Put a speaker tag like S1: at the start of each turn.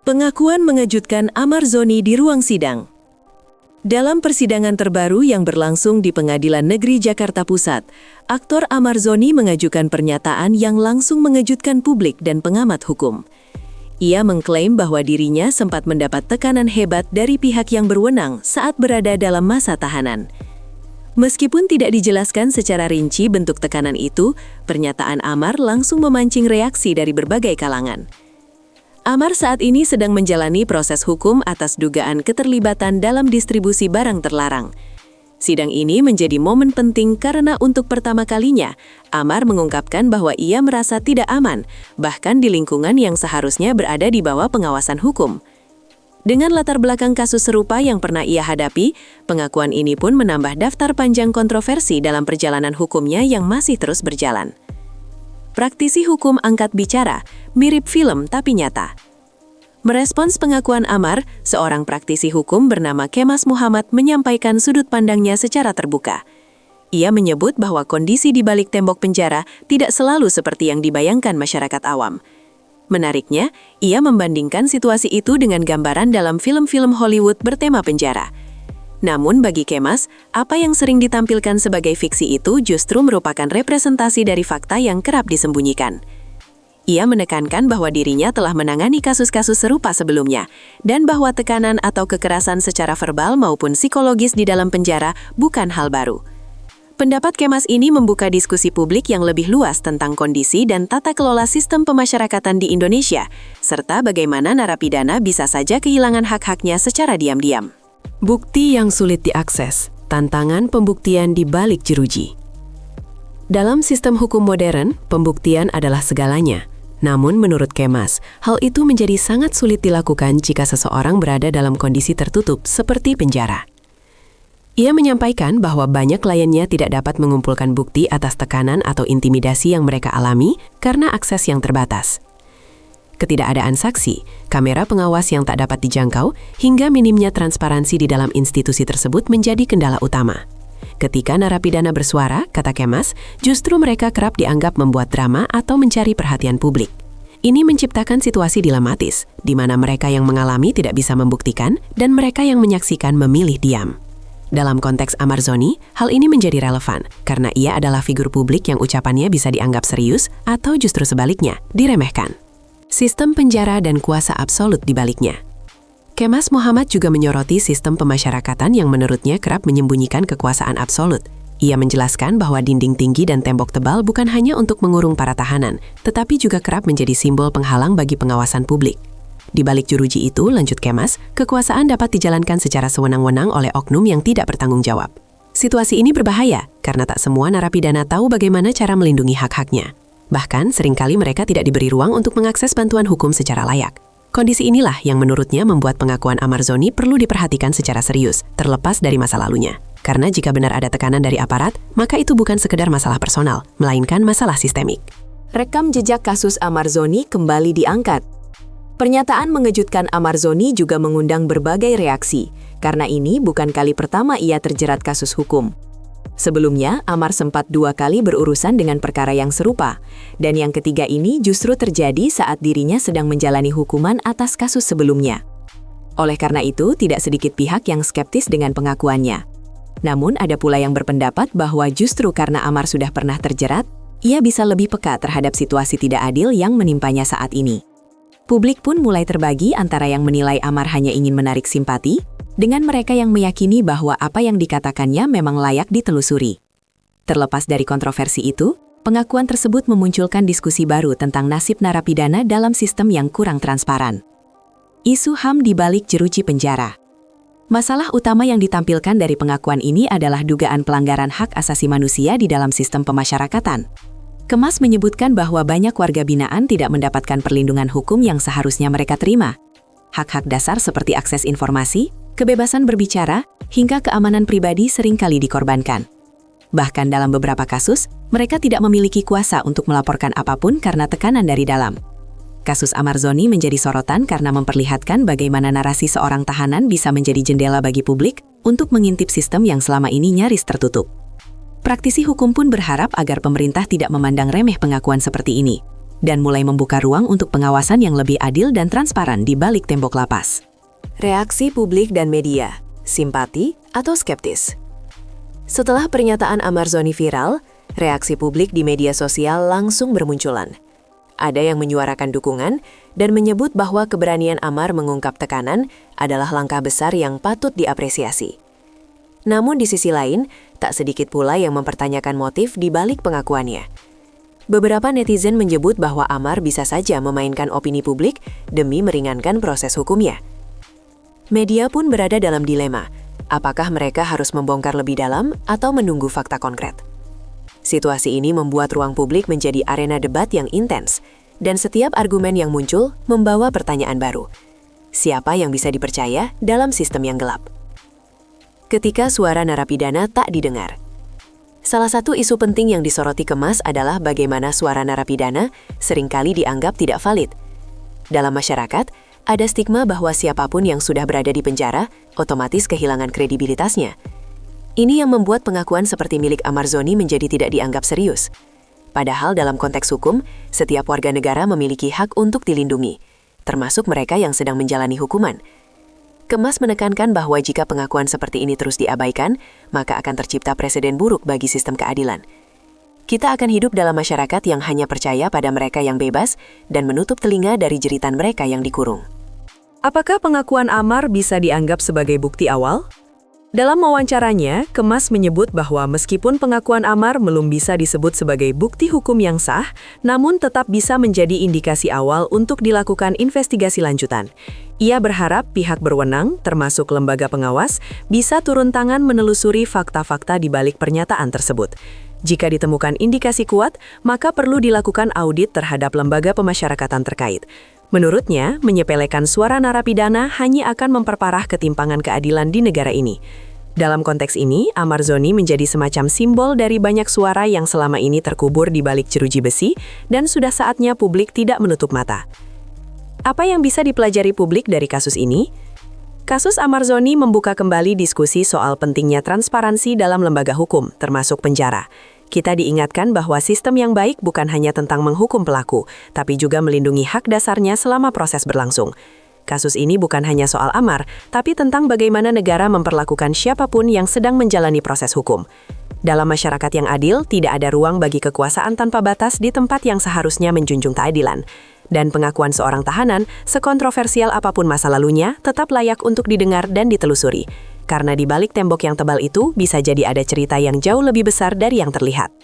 S1: Pengakuan mengejutkan Amar Zoni di ruang sidang. Dalam persidangan terbaru yang berlangsung di Pengadilan Negeri Jakarta Pusat, aktor Amar Zoni mengajukan pernyataan yang langsung mengejutkan publik dan pengamat hukum. Ia mengklaim bahwa dirinya sempat mendapat tekanan hebat dari pihak yang berwenang saat berada dalam masa tahanan. Meskipun tidak dijelaskan secara rinci bentuk tekanan itu, pernyataan Amar langsung memancing reaksi dari berbagai kalangan. Amar saat ini sedang menjalani proses hukum atas dugaan keterlibatan dalam distribusi barang terlarang. Sidang ini menjadi momen penting karena untuk pertama kalinya, Amar mengungkapkan bahwa ia merasa tidak aman, bahkan di lingkungan yang seharusnya berada di bawah pengawasan hukum. Dengan latar belakang kasus serupa yang pernah ia hadapi, pengakuan ini pun menambah daftar panjang kontroversi dalam perjalanan hukumnya yang masih terus berjalan. Praktisi hukum angkat bicara, mirip film tapi nyata. Merespons pengakuan Amar, seorang praktisi hukum bernama Kemas Muhammad menyampaikan sudut pandangnya secara terbuka. Ia menyebut bahwa kondisi di balik tembok penjara tidak selalu seperti yang dibayangkan masyarakat awam. Menariknya, ia membandingkan situasi itu dengan gambaran dalam film-film Hollywood bertema penjara. Namun bagi Kemas, apa yang sering ditampilkan sebagai fiksi itu justru merupakan representasi dari fakta yang kerap disembunyikan. Ia menekankan bahwa dirinya telah menangani kasus-kasus serupa sebelumnya, dan bahwa tekanan atau kekerasan secara verbal maupun psikologis di dalam penjara bukan hal baru. Pendapat Kemas ini membuka diskusi publik yang lebih luas tentang kondisi dan tata kelola sistem pemasyarakatan di Indonesia, serta bagaimana narapidana bisa saja kehilangan hak-haknya secara diam-diam. Bukti yang sulit diakses, tantangan pembuktian di balik jeruji. Dalam sistem hukum modern, pembuktian adalah segalanya. Namun menurut Kemas, hal itu menjadi sangat sulit dilakukan jika seseorang berada dalam kondisi tertutup seperti penjara. Ia menyampaikan bahwa banyak kliennya tidak dapat mengumpulkan bukti atas tekanan atau intimidasi yang mereka alami karena akses yang terbatas. Ketidakadaan saksi, kamera pengawas yang tak dapat dijangkau, hingga minimnya transparansi di dalam institusi tersebut menjadi kendala utama. Ketika narapidana bersuara, kata Kemas, justru mereka kerap dianggap membuat drama atau mencari perhatian publik. Ini menciptakan situasi dilematis, di mana mereka yang mengalami tidak bisa membuktikan dan mereka yang menyaksikan memilih diam. Dalam konteks Amar Zoni, hal ini menjadi relevan karena ia adalah figur publik yang ucapannya bisa dianggap serius atau justru sebaliknya, diremehkan. Sistem penjara dan kuasa absolut di baliknya. Kemas Muhammad juga menyoroti sistem pemasyarakatan yang menurutnya kerap menyembunyikan kekuasaan absolut. Ia menjelaskan bahwa dinding tinggi dan tembok tebal bukan hanya untuk mengurung para tahanan, tetapi juga kerap menjadi simbol penghalang bagi pengawasan publik. Di balik jeruji itu, lanjut Kemas, kekuasaan dapat dijalankan secara sewenang-wenang oleh oknum yang tidak bertanggung jawab. Situasi ini berbahaya karena tak semua narapidana tahu bagaimana cara melindungi hak-haknya. Bahkan, seringkali mereka tidak diberi ruang untuk mengakses bantuan hukum secara layak. Kondisi inilah yang menurutnya membuat pengakuan Amar Zoni perlu diperhatikan secara serius, terlepas dari masa lalunya. Karena jika benar ada tekanan dari aparat, maka itu bukan sekedar masalah personal, melainkan masalah sistemik. Rekam jejak kasus Amar Zoni kembali diangkat. Pernyataan mengejutkan Amar Zoni juga mengundang berbagai reaksi, karena ini bukan kali pertama ia terjerat kasus hukum. Sebelumnya, Amar sempat 2 kali berurusan dengan perkara yang serupa, dan yang ketiga ini justru terjadi saat dirinya sedang menjalani hukuman atas kasus sebelumnya. Oleh karena itu, tidak sedikit pihak yang skeptis dengan pengakuannya. Namun, ada pula yang berpendapat bahwa justru karena Amar sudah pernah terjerat, ia bisa lebih peka terhadap situasi tidak adil yang menimpanya saat ini. Publik pun mulai terbagi antara yang menilai Amar hanya ingin menarik simpati, dengan mereka yang meyakini bahwa apa yang dikatakannya memang layak ditelusuri. Terlepas dari kontroversi itu, pengakuan tersebut memunculkan diskusi baru tentang nasib narapidana dalam sistem yang kurang transparan. Isu HAM di balik jeruji penjara. Masalah utama yang ditampilkan dari pengakuan ini adalah dugaan pelanggaran hak asasi manusia di dalam sistem pemasyarakatan. Kemas menyebutkan bahwa banyak warga binaan tidak mendapatkan perlindungan hukum yang seharusnya mereka terima. Hak-hak dasar seperti akses informasi, kebebasan berbicara, hingga keamanan pribadi seringkali dikorbankan. Bahkan dalam beberapa kasus, mereka tidak memiliki kuasa untuk melaporkan apapun karena tekanan dari dalam. Kasus Amar Zoni menjadi sorotan karena memperlihatkan bagaimana narasi seorang tahanan bisa menjadi jendela bagi publik untuk mengintip sistem yang selama ini nyaris tertutup. Praktisi hukum pun berharap agar pemerintah tidak memandang remeh pengakuan seperti ini.
S2: dan mulai membuka ruang untuk pengawasan yang lebih adil dan transparan di balik tembok lapas.
S1: Reaksi publik dan media, simpati atau skeptis. Setelah pernyataan Amarzoni viral, reaksi publik di media sosial langsung bermunculan. Ada yang menyuarakan dukungan dan menyebut bahwa keberanian Amar mengungkap tekanan adalah langkah besar yang patut diapresiasi. Namun di sisi lain, tak sedikit pula yang mempertanyakan motif di balik pengakuannya. Beberapa netizen menyebut bahwa Amar bisa saja memainkan opini publik demi meringankan proses hukumnya. Media pun berada dalam dilema, apakah mereka harus membongkar lebih dalam atau menunggu fakta konkret. Situasi ini membuat ruang publik menjadi arena debat yang intens, dan setiap argumen yang muncul membawa pertanyaan baru. Siapa yang bisa dipercaya dalam sistem yang gelap? Ketika suara narapidana tak didengar. Salah satu isu penting yang disoroti Kemas adalah bagaimana suara narapidana seringkali dianggap tidak valid. Dalam masyarakat, ada stigma bahwa siapapun yang sudah berada di penjara otomatis kehilangan kredibilitasnya. Ini yang membuat pengakuan seperti milik Amarzoni menjadi tidak dianggap serius. Padahal dalam konteks hukum, setiap warga negara memiliki hak untuk dilindungi, termasuk mereka yang sedang menjalani hukuman. Kemas menekankan bahwa jika pengakuan seperti ini terus diabaikan, maka akan tercipta presiden buruk bagi sistem keadilan. Kita akan hidup dalam masyarakat yang hanya percaya pada mereka yang bebas dan menutup telinga dari jeritan mereka yang dikurung.
S3: Apakah pengakuan Amar bisa dianggap sebagai bukti awal? Dalam wawancaranya, Kemas menyebut bahwa meskipun pengakuan Amar belum bisa disebut sebagai bukti hukum yang sah, namun tetap bisa menjadi indikasi awal untuk dilakukan investigasi lanjutan. Ia berharap pihak berwenang, termasuk lembaga pengawas, bisa turun tangan menelusuri fakta-fakta di balik pernyataan tersebut. Jika ditemukan indikasi kuat, maka perlu dilakukan audit terhadap lembaga pemasyarakatan terkait. Menurutnya, menyepelekan suara narapidana hanya akan memperparah ketimpangan keadilan di negara ini. Dalam konteks ini, Amarzoni menjadi semacam simbol dari banyak suara yang selama ini terkubur di balik jeruji besi dan sudah saatnya publik tidak menutup mata. Apa yang bisa dipelajari publik dari kasus ini? Kasus Amarzoni membuka kembali diskusi soal pentingnya transparansi dalam lembaga hukum, termasuk penjara. Kita diingatkan bahwa sistem yang baik bukan hanya tentang menghukum pelaku, tapi juga melindungi hak dasarnya selama proses berlangsung. Kasus ini bukan hanya soal Amar, tapi tentang bagaimana negara memperlakukan siapapun yang sedang menjalani proses hukum. Dalam masyarakat yang adil, tidak ada ruang bagi kekuasaan tanpa batas di tempat yang seharusnya menjunjung keadilan. Dan pengakuan seorang tahanan, sekontroversial apapun masa lalunya, tetap layak untuk didengar dan ditelusuri. Karena di balik tembok yang tebal itu bisa jadi ada cerita yang jauh lebih besar dari yang terlihat.